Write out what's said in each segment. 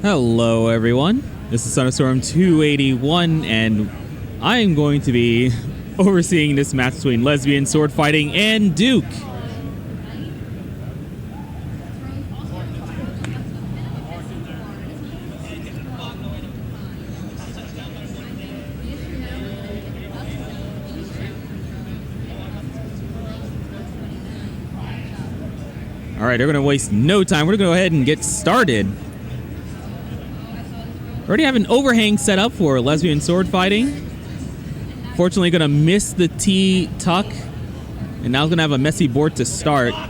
Hello everyone, this is Thunderstorm 281 and I am going to be overseeing this match between Lesbian Sword Fighting and Duke. Alright, they're going to waste no time. We're going to go ahead and get started. Already have an overhang set up for Lesbian Sword Fighting. Fortunately, going to miss the T tuck. And now going to have a messy board to start. All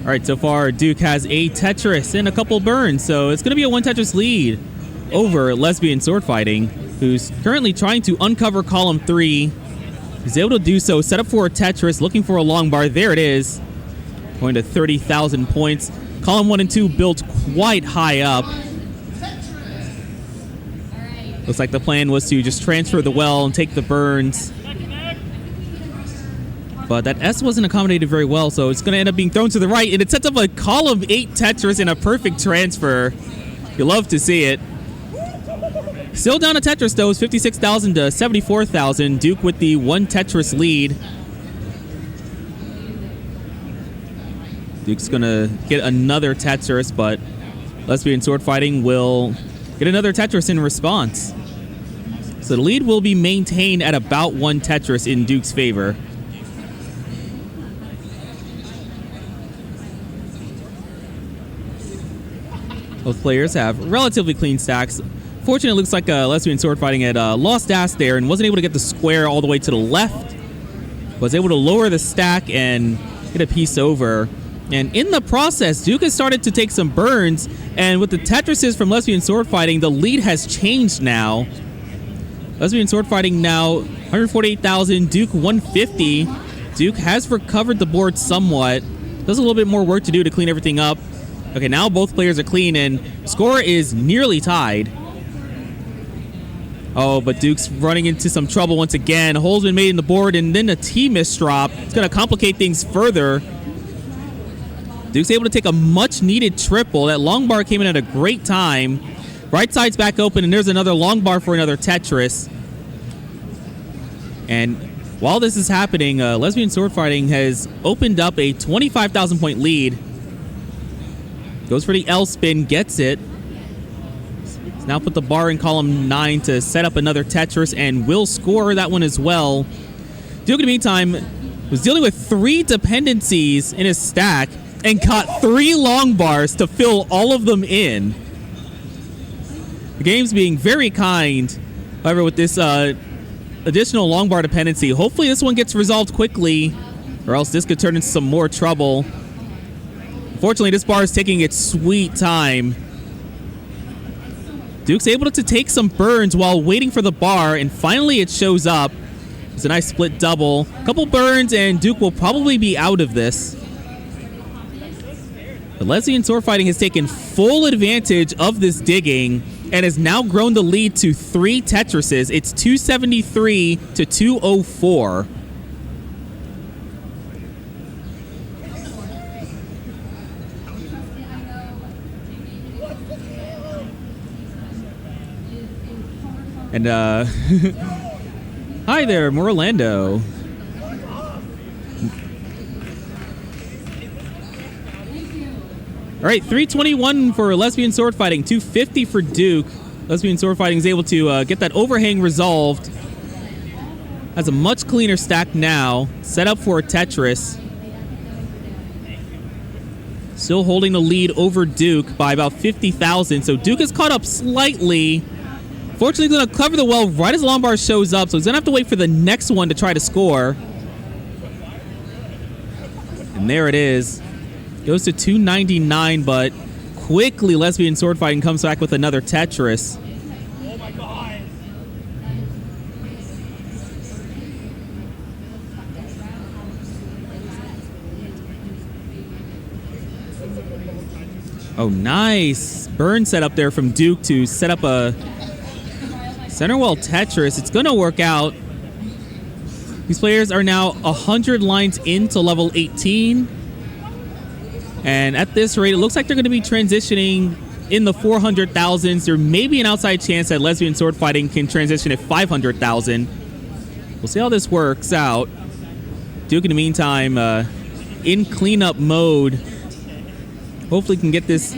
right, so far Duke has a Tetris and a couple burns, so it's going to be a one Tetris lead over Lesbian Sword Fighting, who's currently trying to uncover column 3. He's able to do so, set up for a Tetris, looking for a long bar. There it is, going to 30,000 points. Column 1 and 2 built quite high up. Looks like the plan was to just transfer the well and take the burns. But that S wasn't accommodated very well, so it's going to end up being thrown to the right, and it sets up a column 8 Tetris in a perfect transfer. You love to see it. Still down a Tetris, though. It's 56,000 to 74,000. Duke with the one Tetris lead. Duke's going to get another Tetris, but Lesbian Sword Fighting will get another Tetris in response. So the lead will be maintained at about one Tetris in Duke's favor. Both players have relatively clean stacks. Fortunately, it looks like Lesbian Sword Fighting had lost ass there and wasn't able to get the square all the way to the left. Was able to lower the stack and get a piece over. And in the process, Duke has started to take some burns. And with the Tetrises from Lesbian Sword Fighting, the lead has changed now. Lesbian Sword Fighting now 148,000, Duke 150. Duke has recovered the board somewhat. Does a little bit more work to do to clean everything up. Okay, now both players are clean, and score is nearly tied. Oh, but Duke's running into some trouble once again. Hole's been made in the board, and then a T misdrop. It's going to complicate things further. Duke's able to take a much-needed triple. That long bar came in at a great time. Right side's back open, and there's another long bar for another Tetris. And while this is happening, Lesbian Sword Fighting has opened up a 25,000-point lead. Goes for the L spin, gets it. He's now put the bar in column 9 to set up another Tetris and will score that one as well. Duke, in the meantime, was dealing with 3 dependencies in his stack and caught 3 long bars to fill all of them in. The game's being very kind. However, with this additional long bar dependency, hopefully this one gets resolved quickly, or else this could turn into some more trouble. Unfortunately, this bar is taking its sweet time. Duke's able to take some burns while waiting for the bar, and finally it shows up. It's a nice split double. A couple burns, and Duke will probably be out of this. The Lesbian Sword Fighting has taken full advantage of this digging and has now grown the lead to 3 Tetrises. It's 273 to 204. And, hi there, Morlando. All right, 321 for Lesbian Sword Fighting, 250 for Duke. Lesbian Sword Fighting is able to get that overhang resolved. Has a much cleaner stack now. Set up for a Tetris. Still holding the lead over Duke by about 50,000. So Duke has caught up slightly. Fortunately, he's going to cover the well right as Lombard shows up, so he's going to have to wait for the next one to try to score. And there it is. Goes to 299, but quickly Lesbian Sword Fighting comes back with another Tetris. Oh my God. Oh, nice. Burn set up there from Duke to set up Center wall Tetris. It's going to work out. These players are now 100 lines into level 18. And at this rate, it looks like they're going to be transitioning in the 400,000s. There may be an outside chance that Lesbian Sword Fighting can transition at 500,000. We'll see how this works out. Duke, in the meantime, in cleanup mode. Hopefully can get this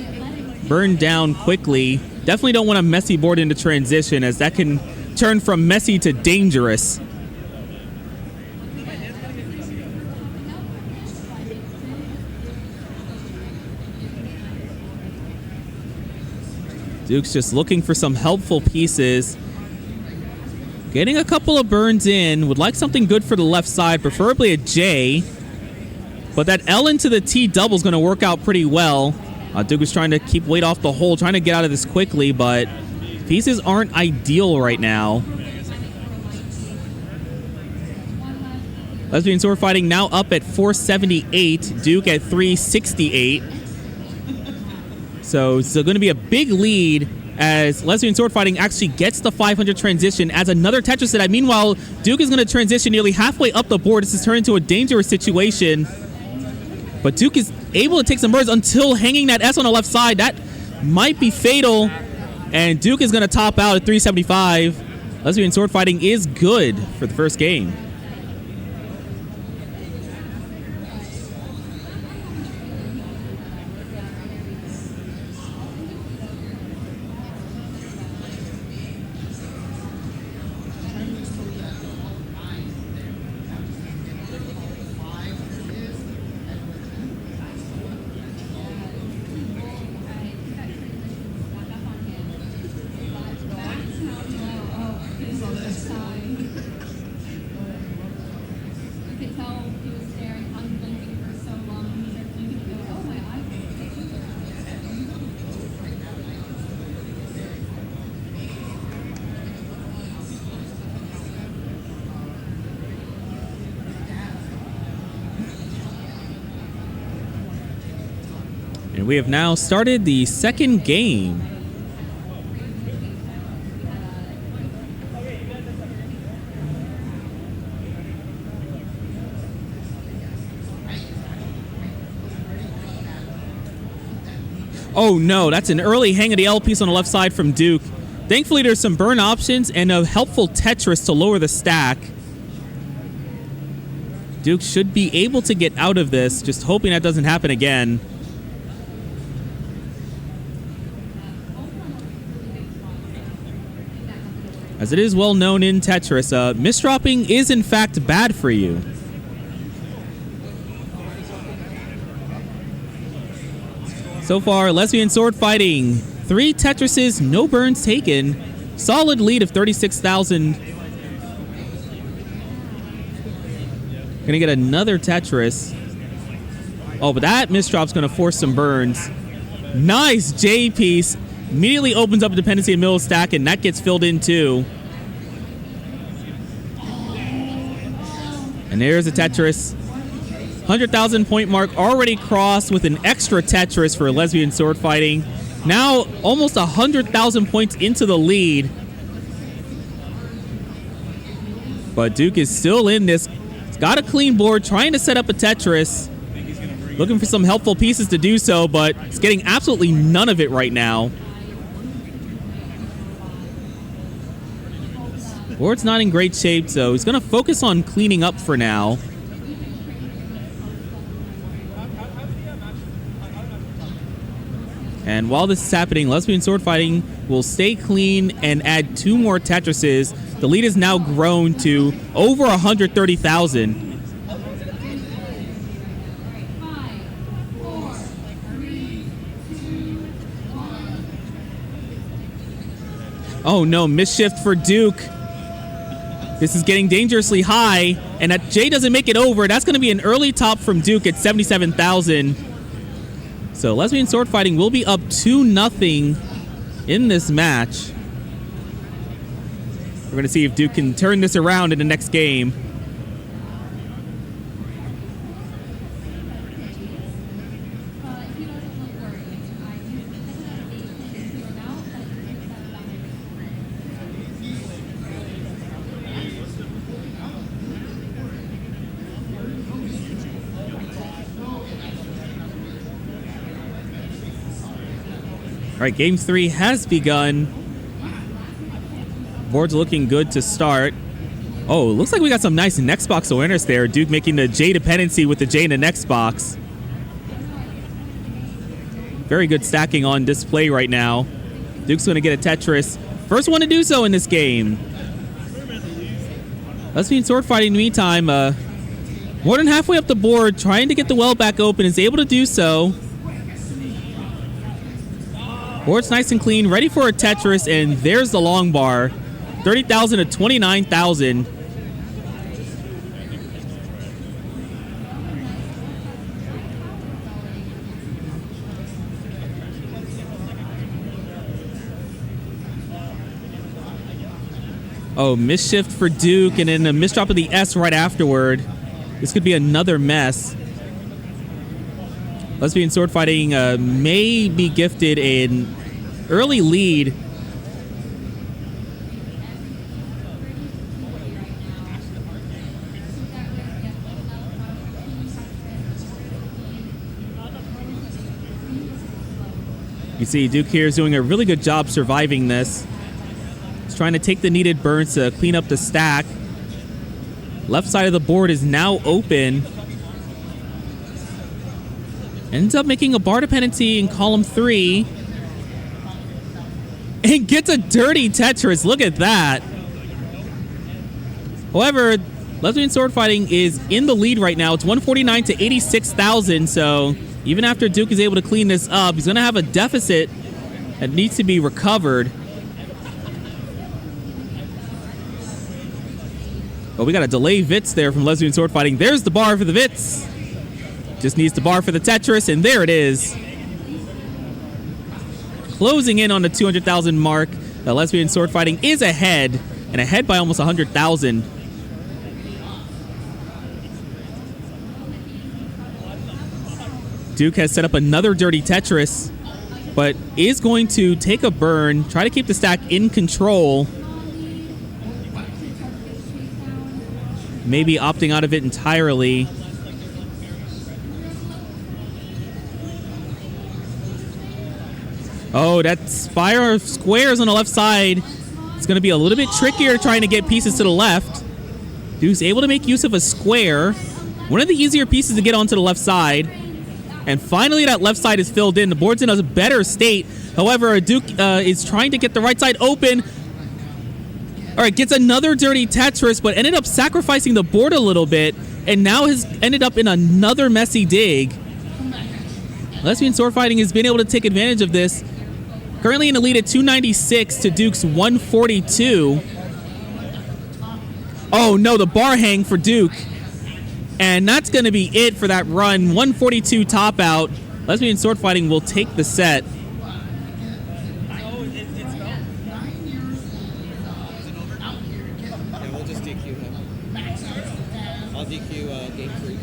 burned down quickly. Definitely don't want a messy board into transition, as that can turn from messy to dangerous. Duke's just looking for some helpful pieces. Getting a couple of burns in. Would like something good for the left side, preferably a J. But that L into the T double is going to work out pretty well. Duke is trying to keep weight off the hole, trying to get out of this quickly, but pieces aren't ideal right now. Lesbian Sword Fighting now up at 478. Duke at 368. So it's going to be a big lead as Lesbian Sword Fighting actually gets the 500 transition as another Tetris set. Meanwhile, Duke is going to transition nearly halfway up the board. This has turned into a dangerous situation. But Duke is able to take some birds until hanging that S on the left side. That might be fatal. And Duke is going to top out at 375. Lesbian Sword Fighting is good for the first game. And we have now started the second game. Oh no, that's an early hang of the L piece on the left side from Duke. Thankfully, there's some burn options and a helpful Tetris to lower the stack. Duke should be able to get out of this, just hoping that doesn't happen again. As it is well known in Tetris, misdropping is in fact bad for you. So far, Lesbian Sword Fighting, 3 Tetrises, no burns taken. Solid lead of 36,000. Gonna get another Tetris. Oh, but that misdrop's gonna force some burns. Nice J piece. Immediately opens up a dependency in middle stack, and that gets filled in too. And there's a Tetris. 100,000 point mark already crossed with an extra Tetris for Lesbian Sword Fighting. Now almost 100,000 points into the lead. But Duke is still in this. He's got a clean board, trying to set up a Tetris. Looking for some helpful pieces to do so, but he's getting absolutely none of it right now. Board's not in great shape, so he's going to focus on cleaning up for now. And while this is happening, Lesbian Sword Fighting will stay clean and add 2 more Tetrises. The lead has now grown to over 130,000. Oh no, misshift for Duke. This is getting dangerously high, and that J doesn't make it over. That's going to be an early top from Duke at 77,000. So Lesbian Sword Fighting will be up 2-0 in this match. We're going to see if Duke can turn this around in the next game. right, game 3 has begun. Board's looking good to start. Oh, looks like we got some nice next box awareness there. Duke making the J dependency with the J in the next box. Very good stacking on display right now. Duke's going to get a Tetris. First one to do so in this game. Lesbian sword fighting in the meantime. More than halfway up the board, trying to get the well back open, is able to do so. Board's nice and clean, ready for a Tetris, and there's the long bar. 30,000 to 29,000. Oh, misshift for Duke, and then a misdrop of the S right afterward. This could be another mess. Lesbian sword fighting may be gifted an early lead. You see Duke here is doing a really good job surviving this. He's trying to take the needed burns to clean up the stack. Left side of the board is now open. Ends up making a bar dependency in column 3. And gets a dirty Tetris. Look at that. However, Lesbian sword fighting is in the lead right now. It's 149 to 86,000. So even after Duke is able to clean this up, he's going to have a deficit that needs to be recovered. Oh, we got a delay Vits there from Lesbian sword fighting. There's the bar for the Vits. Just needs the bar for the Tetris, and there it is. Closing in on the 200,000 mark. Lesbian sword fighting is ahead, and ahead by almost 100,000. Duke has set up another dirty Tetris, but is going to take a burn, try to keep the stack in control. Maybe opting out of it entirely. Oh, that spire of squares on the left side. It's going to be a little bit trickier trying to get pieces to the left. Duke's able to make use of a square. One of the easier pieces to get onto the left side. And finally, that left side is filled in. The board's in a better state. However, Duke is trying to get the right side open. All right, gets another dirty Tetris, but ended up sacrificing the board a little bit, and now has ended up in another messy dig. Lesbian sword fighting has been able to take advantage of this. Currently in the lead at 296 to Duke's 142. Oh no, the bar hang for Duke. And that's going to be it for that run. 142 top out. Lesbian sword fighting will take the set. DQ game 3.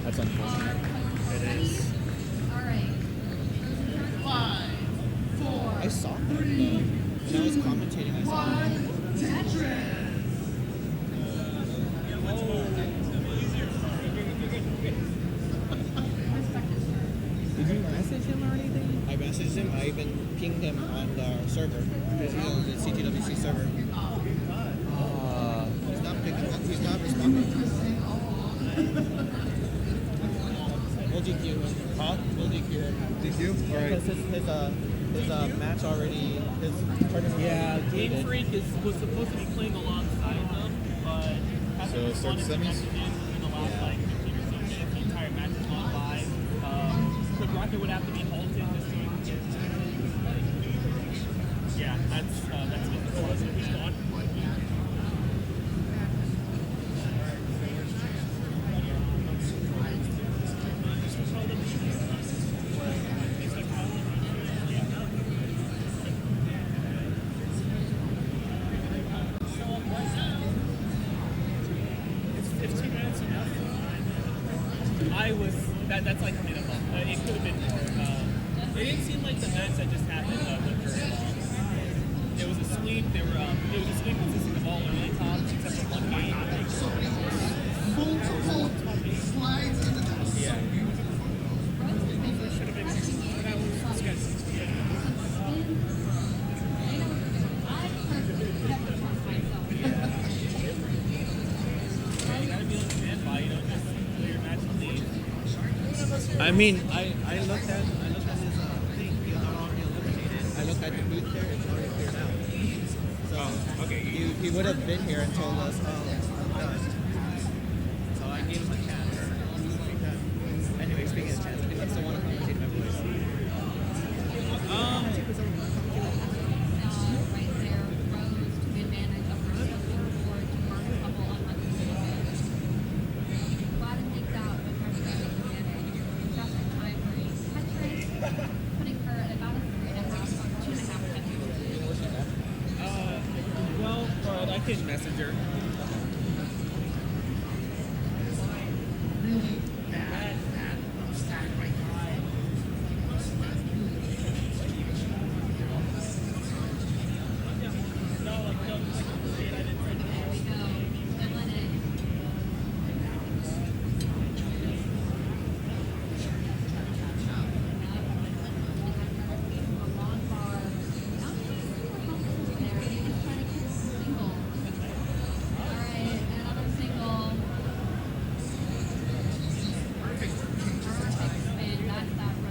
That's unfortunate. It is. Alright. 5, 4. I saw that when I was commentating. I saw that. Did you message him or anything? I messaged him. I even pinged him on the server. Because he's on the CTWC server. He's not picking up. He's not responding. We'll DQ him. Huh? We'll DQ him. DQ? Alright. Because his match already, his tournament. Yeah, Game Freak was supposed to be playing alongside them, but so start the semis? In the last like 15 or so minutes, the entire match is gone by. So Rocket would have to be halted just so he can get. Yeah, that's it. So he's gone. That's like minimal. It could have been more. It didn't seem like the match that just happened went very long. It was a sweep. It was a sweep consisting of all early tops except for one game. I mean, I looked at his thing. He was already eliminated. I looked at the booth there. It's already cleared out. So Okay. he would have been here and told us, I'm done. So I gave him a chance. Anyway, speaking of chance, I still want to commentate my voice. Well, I can message her.